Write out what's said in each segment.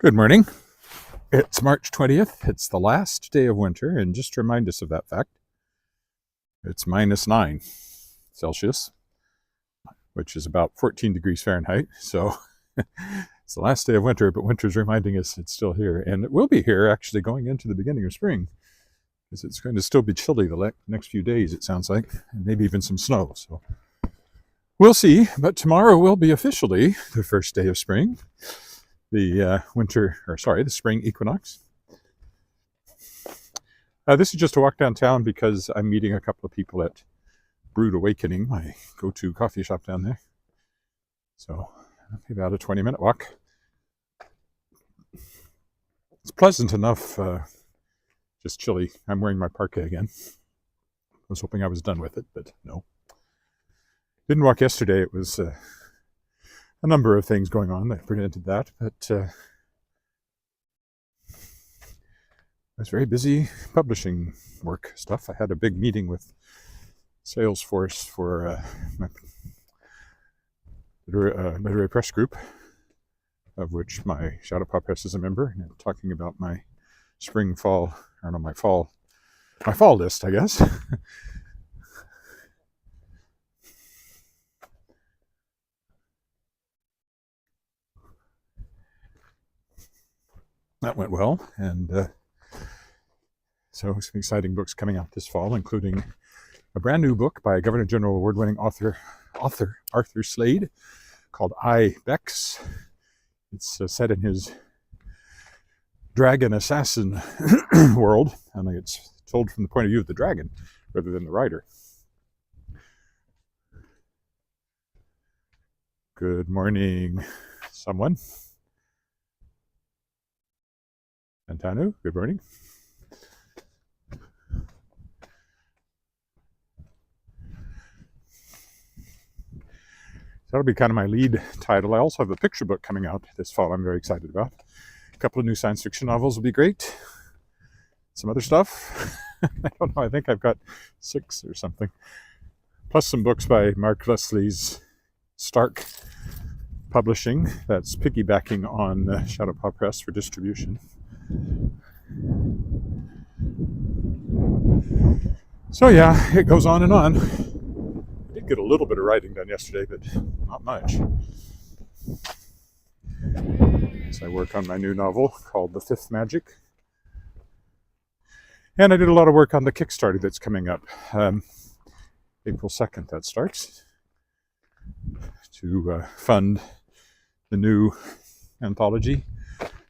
Good morning. It's March 20th. It's the last day of winter, and just to remind us of that fact, it's -9 Celsius, which is about 14 degrees Fahrenheit. So it's the last day of winter, but winter's reminding us it's still here. And it will be here actually going into the beginning of spring, because it's going to still be chilly the next few days, it sounds like, and maybe even some snow. So we'll see. But tomorrow will be officially the first day of spring. The spring equinox. This is just a walk downtown because I'm meeting a couple of people at Brewed Awakening, my go-to coffee shop down there. So maybe about a 20-minute walk. It's pleasant enough, just chilly. I'm wearing my parka again. I was hoping I was done with it, but no. Didn't walk yesterday. It was a number of things going on that prevented that, but I was very busy publishing work stuff. I had a big meeting with Salesforce for my literary press group, of which my Shadow Paw Press is a member, and I'm talking about my my fall list, I guess. That went well, and so some exciting books coming out this fall, including a brand new book by Governor General award-winning author Arthur Slade called I, Bex. It's set in his dragon assassin world, and it's told from the point of view of the dragon rather than the writer. Good morning, someone. Antanu, good morning. That'll be kind of my lead title. I also have a picture book coming out this fall I'm very excited about. A couple of new science fiction novels will be great. Some other stuff. I don't know, I think I've got 6 or something. Plus some books by Mark Leslie's Stark Publishing. That's piggybacking on Shadow Paw Press for distribution. So yeah, it goes on and on. I did get a little bit of writing done yesterday, but not much. As I work on my new novel called The Fifth Magic. And I did a lot of work on the Kickstarter that's coming up. April 2nd that starts, to fund the new anthology,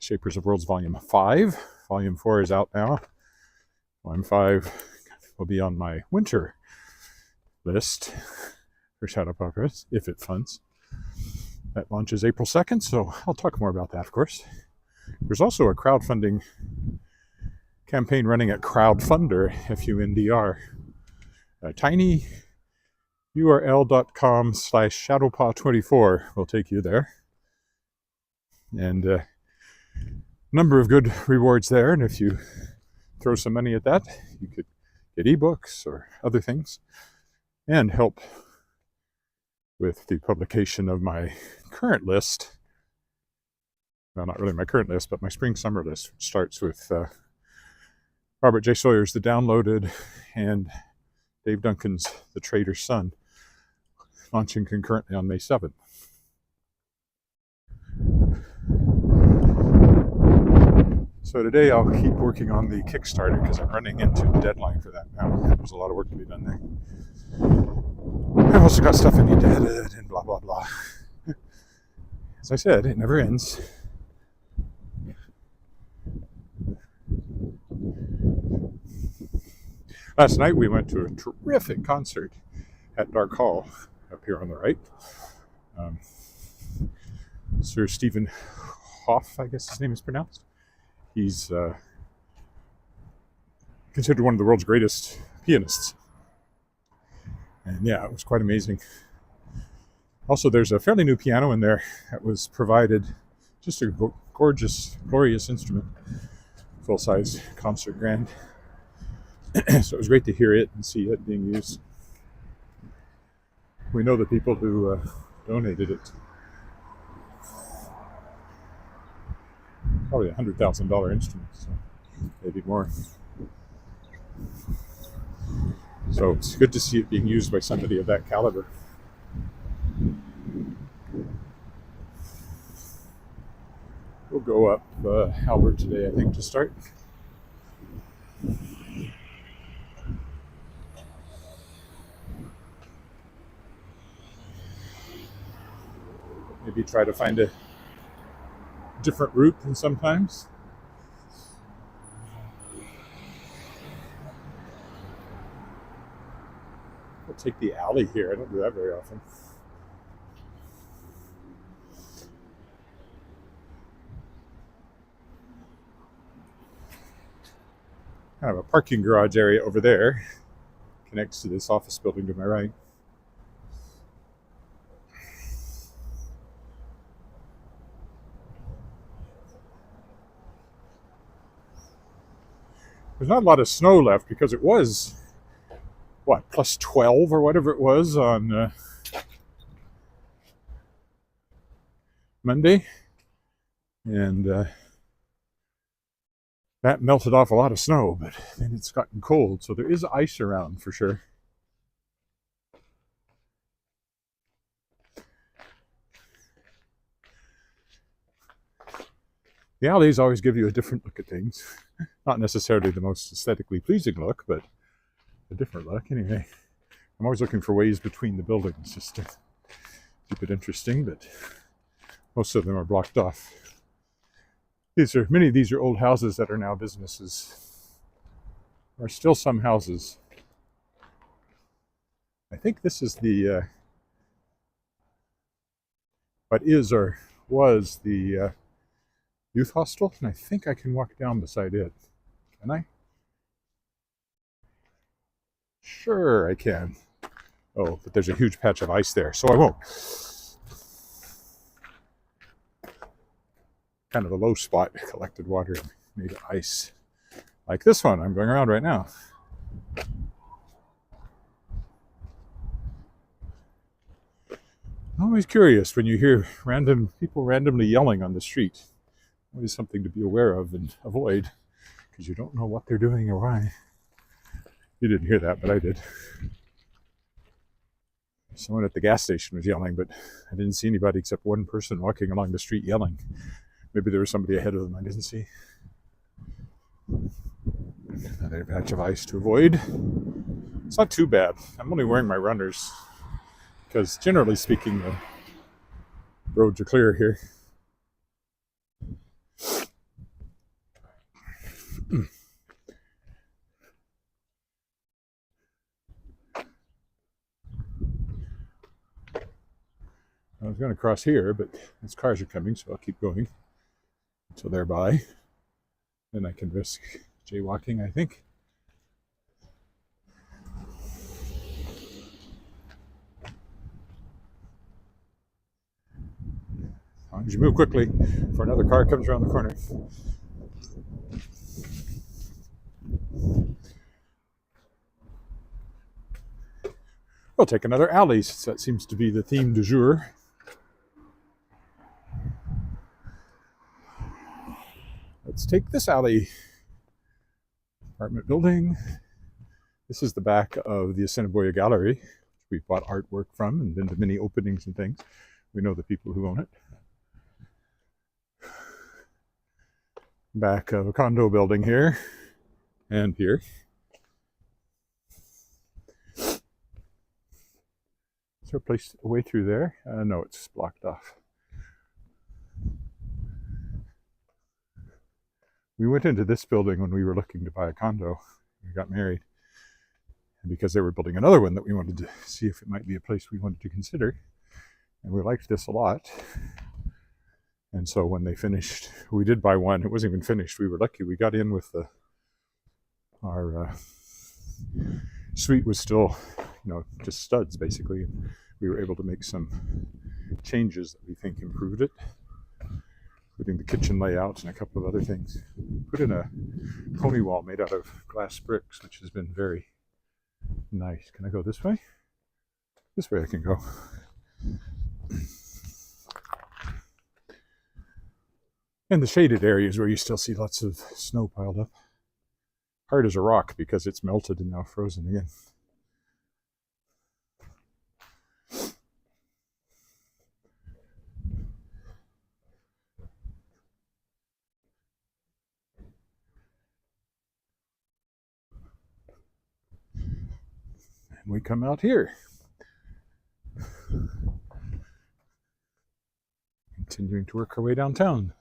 Shapers of Worlds Volume 5. Volume 4 is out now. Volume 5 will be on my winter list for Shadow Paw Press, if it funds. That launches April 2nd, so I'll talk more about that, of course. There's also a crowdfunding campaign running at Crowdfunder, FUNDR. Tiny url.com/shadowpaw24 will take you there. And number of good rewards there, and if you throw some money at that, you could get ebooks or other things and help with the publication of my current list. Well, not really my current list, but my spring-summer list, which starts with Robert J. Sawyer's The Downloaded and Dave Duncan's The Trader's Son, launching concurrently on May 7th. So today I'll keep working on the Kickstarter because I'm running into the deadline for that now. There's a lot of work to be done there. I've also got stuff I need to edit and blah, blah, blah. As I said, it never ends. Last night we went to a terrific concert at Dark Hall, up here on the right. Sir Stephen Hoff, I guess his name is pronounced. He's considered one of the world's greatest pianists. And yeah, it was quite amazing. Also, there's a fairly new piano in there that was provided. Just a gorgeous, glorious instrument. Full-size concert grand. So it was great to hear it and see it being used. We know the people who donated it. probably $100,000 instrument, so maybe more. So it's good to see it being used by somebody of that caliber. We'll go up Albert today, I think, to start. Maybe try to find a different route than sometimes. I'll take the alley here. I don't do that very often. Kind of a parking garage area over there. Connects to this office building to my right. There's not a lot of snow left because it was, what, plus 12 or whatever it was on Monday. And that melted off a lot of snow, but then it's gotten cold. So there is ice around for sure. The alleys always give you a different look at things. Not necessarily the most aesthetically pleasing look, but a different look. Anyway, I'm always looking for ways between the buildings just to keep it interesting, but most of them are blocked off. Many of these are old houses that are now businesses. There are still some houses. I think this is the what is or was the youth hostel, and I think I can walk down beside it. Can I? Sure, I can. Oh, but there's a huge patch of ice there, so I won't. Kind of a low spot, collected water made of ice. Like this one I'm going around right now. I'm always curious when you hear random people randomly yelling on the street. Always something to be aware of and avoid, because you don't know what they're doing or why. You didn't hear that, but I did. Someone at the gas station was yelling, but I didn't see anybody except one person walking along the street yelling. Maybe there was somebody ahead of them I didn't see. Another patch of ice to avoid. It's not too bad. I'm only wearing my runners because generally speaking, the roads are clear here. I was going to cross here, but these cars are coming, so I'll keep going until they're by. Then I can risk jaywalking, I think. As long as you move quickly before another car comes around the corner. We'll take another alley, since that seems to be the theme du jour. Let's take this alley. Apartment building. This is the back of the Aso Gallery, which we've bought artwork from and been to many openings and things. We know the people who own it. Back of a condo building here and here. Is there a way through there? No, it's blocked off. We went into this building when we were looking to buy a condo. We got married. And because they were building another one that we wanted to see if it might be a place we wanted to consider. And we liked this a lot. And so when they finished, we did buy one. It wasn't even finished. We were lucky. We got in with our suite was still, just studs basically. And we were able to make some changes that we think improved it, including the kitchen layout and a couple of other things. Put in a pony wall made out of glass bricks, which has been very nice. Can I go this way? This way I can go. And the shaded areas where you still see lots of snow piled up. Hard as a rock because it's melted and now frozen again. And we come out here. Continuing to work our way downtown.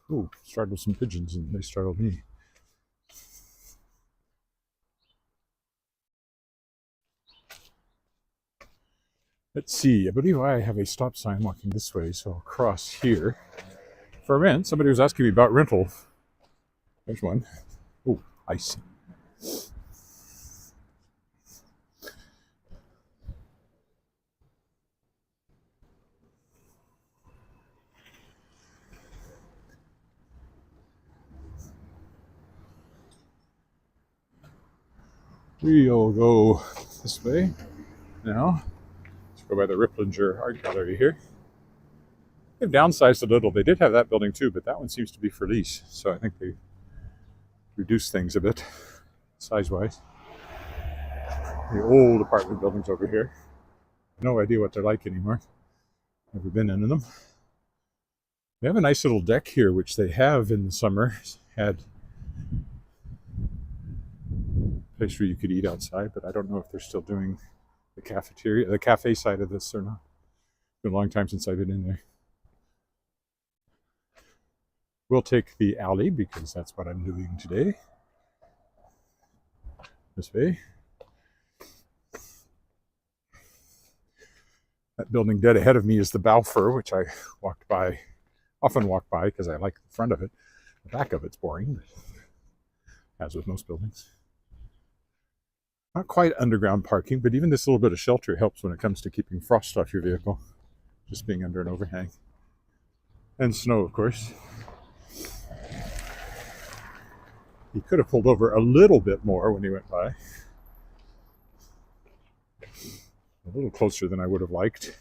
Oh, startled some pigeons and they startled me. Let's see, I believe I have a stop sign walking this way, so I'll cross here. For rent, somebody was asking me about rental. There's one. Oh, ice. We'll go this way now. Let's go by the Ripplinger Art Gallery here. They've downsized a little. They did have that building too, but that one seems to be for lease. So I think they reduced things a bit, size-wise. The old apartment buildings over here. No idea what they're like anymore. Never been into them. They have a nice little deck here, which they have in the summer. Had a place where you could eat outside, but I don't know if they're still doing the cafeteria, the cafe side of this or not. It's been a long time since I've been in there. We'll take the alley because that's what I'm doing today. This way. That building dead ahead of me is the Balfour, which I often walk by because I like the front of it. The back of it's boring, as with most buildings. Not quite underground parking, but even this little bit of shelter helps when it comes to keeping frost off your vehicle. Just being under an overhang. And snow, of course. He could have pulled over a little bit more when he went by. A little closer than I would have liked.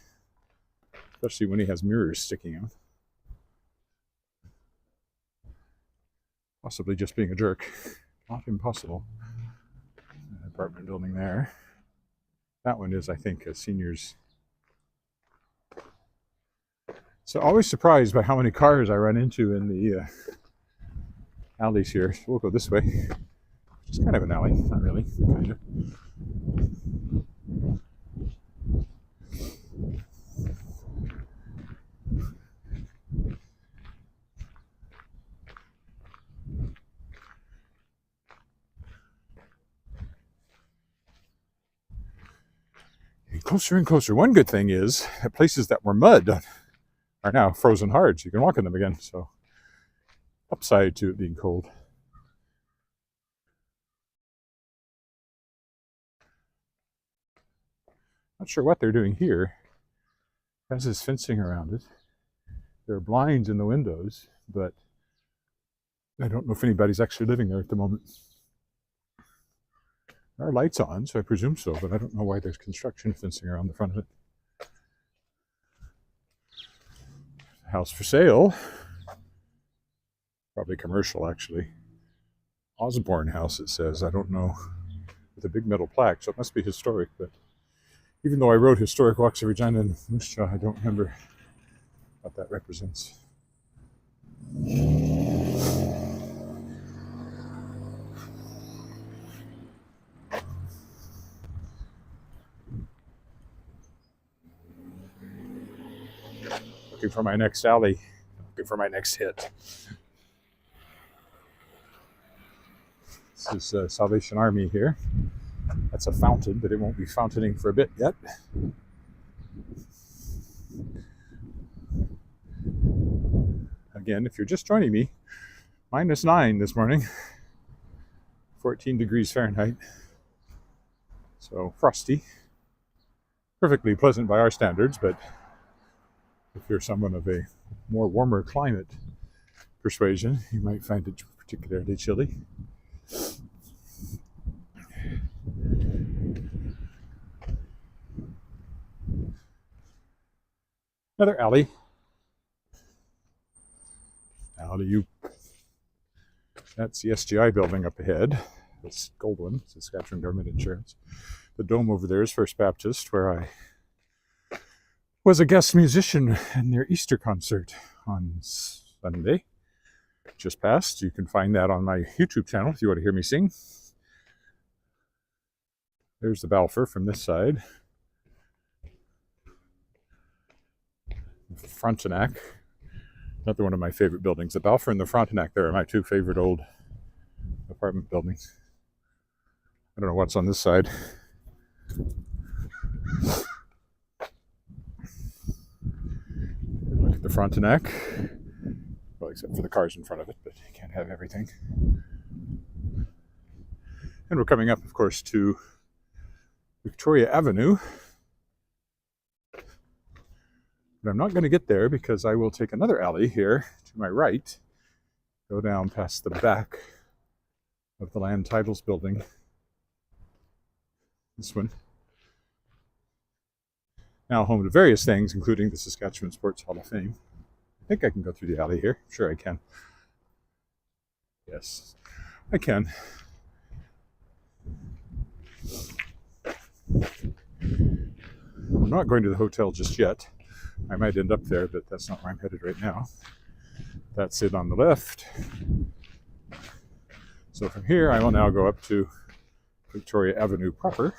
Especially when he has mirrors sticking out. Possibly just being a jerk. Not impossible. An apartment building there. That one is, I think, a senior's. So always surprised by how many cars I run into in the alleys here. So we'll go this way. It's kind of an alley, not really, kind of. Closer and closer. One good thing is that places that were mud are now frozen hard, so you can walk in them again. So, upside to it being cold. Not sure what they're doing here. It has this fencing around it. There are blinds in the windows, but I don't know if anybody's actually living there at the moment. There are lights on, so I presume so, but I don't know why there's construction fencing around the front of it. House for sale. Probably commercial, actually. Osborne House, it says. I don't know. With a big metal plaque, so it must be historic, but even though I wrote Historic Walks of Regina and Moose Jaw, I don't remember what that represents. Looking for my next alley. Looking for my next hit. This is Salvation Army here. That's a fountain, but it won't be fountaining for a bit yet. Again, if you're just joining me, -9 this morning, 14 degrees Fahrenheit. So frosty. Perfectly pleasant by our standards, but If you're someone of a more warmer climate persuasion, you might find it particularly chilly. Another alley. Alley-oop. That's the SGI building up ahead. This gold one, Saskatchewan Government Insurance. The dome over there is First Baptist, where I was a guest musician in their Easter concert on Sunday. Just passed. You can find that on my YouTube channel if you want to hear me sing. There's the Balfour from this side. Frontenac. Another one of my favorite buildings. The Balfour and the Frontenac there are my two favorite old apartment buildings. I don't know what's on this side. Look at the Frontenac. Well, except for the cars in front of it, but you can't have everything. And we're coming up, of course, to Victoria Avenue. But I'm not going to get there because I will take another alley here to my right, go down past the back of the Land Titles building. This one. Now home to various things, including the Saskatchewan Sports Hall of Fame. I think I can go through the alley here. Sure I can. Yes, I can. I'm not going to the hotel just yet. I might end up there, but that's not where I'm headed right now. That's it on the left. So from here, I will now go up to Victoria Avenue proper.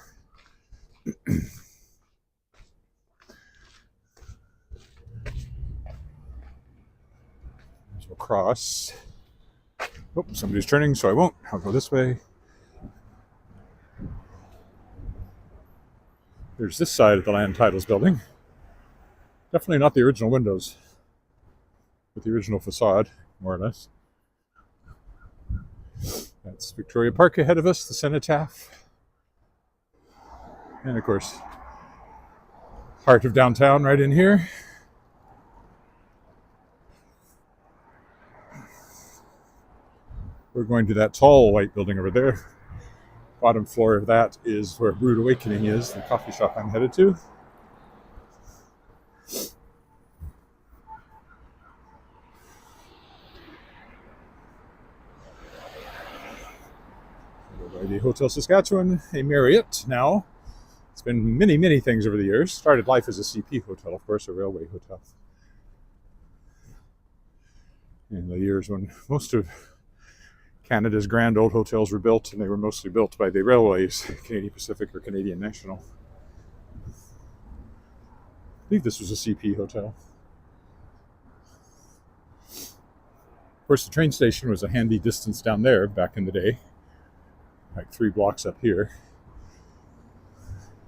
So across. Oh, somebody's turning, so I won't. I'll go this way. There's this side of the Land Titles building. Definitely not the original windows, but the original facade, more or less. That's Victoria Park ahead of us, the Cenotaph. And of course, heart of downtown right in here. We're going to that tall white building over there. Bottom floor of that is where Brewed Awakening is, the coffee shop I'm headed to. The Hotel Saskatchewan, a Marriott now. It's been many, many things over the years. Started life as a CP hotel, of course, a railway hotel. In the years when most of Canada's grand old hotels were built, and they were mostly built by the railways, Canadian Pacific or Canadian National. I believe this was a CP hotel. Of course, the train station was a handy distance down there back in the day. Like 3 blocks up here.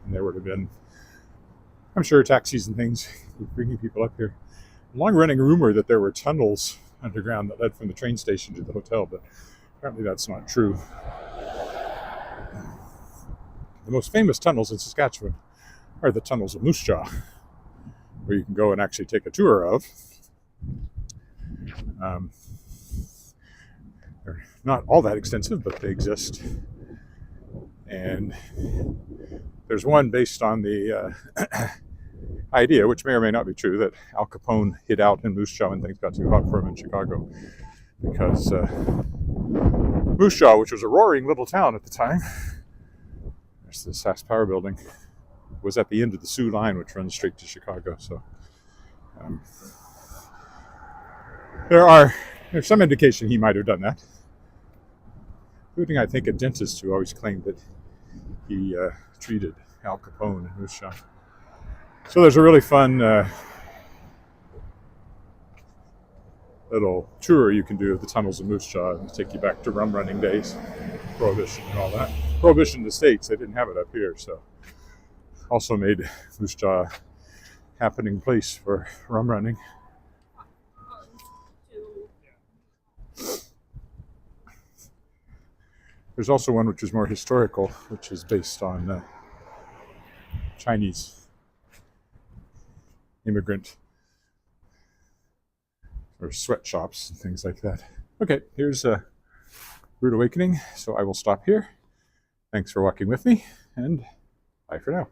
And there would have been, I'm sure, taxis and things bringing people up here. Long-running rumor that there were tunnels underground that led from the train station to the hotel, but apparently that's not true. The most famous tunnels in Saskatchewan are the tunnels of Moose Jaw, where you can go and actually take a tour of. They're not all that extensive, but they exist. And there's one based on the idea, which may or may not be true, that Al Capone hid out in Moose Jaw when things got too hot for him in Chicago. Because Moose Jaw, which was a roaring little town at the time, there's the Sask Power Building, was at the end of the Sioux Line, which runs straight to Chicago. So there's some indication he might have done that. Including, I think, a dentist who always claimed that he treated Al Capone in Moose Jaw. So there's a really fun little tour you can do of the tunnels of Moose Jaw and take you back to rum running days, Prohibition and all that. Prohibition in the States, they didn't have it up here, so also made Moose Jaw a happening place for rum running. There's also one which is more historical, which is based on Chinese immigrant or sweatshops and things like that. Okay, here's a rude awakening, so I will stop here. Thanks for walking with me, and bye for now.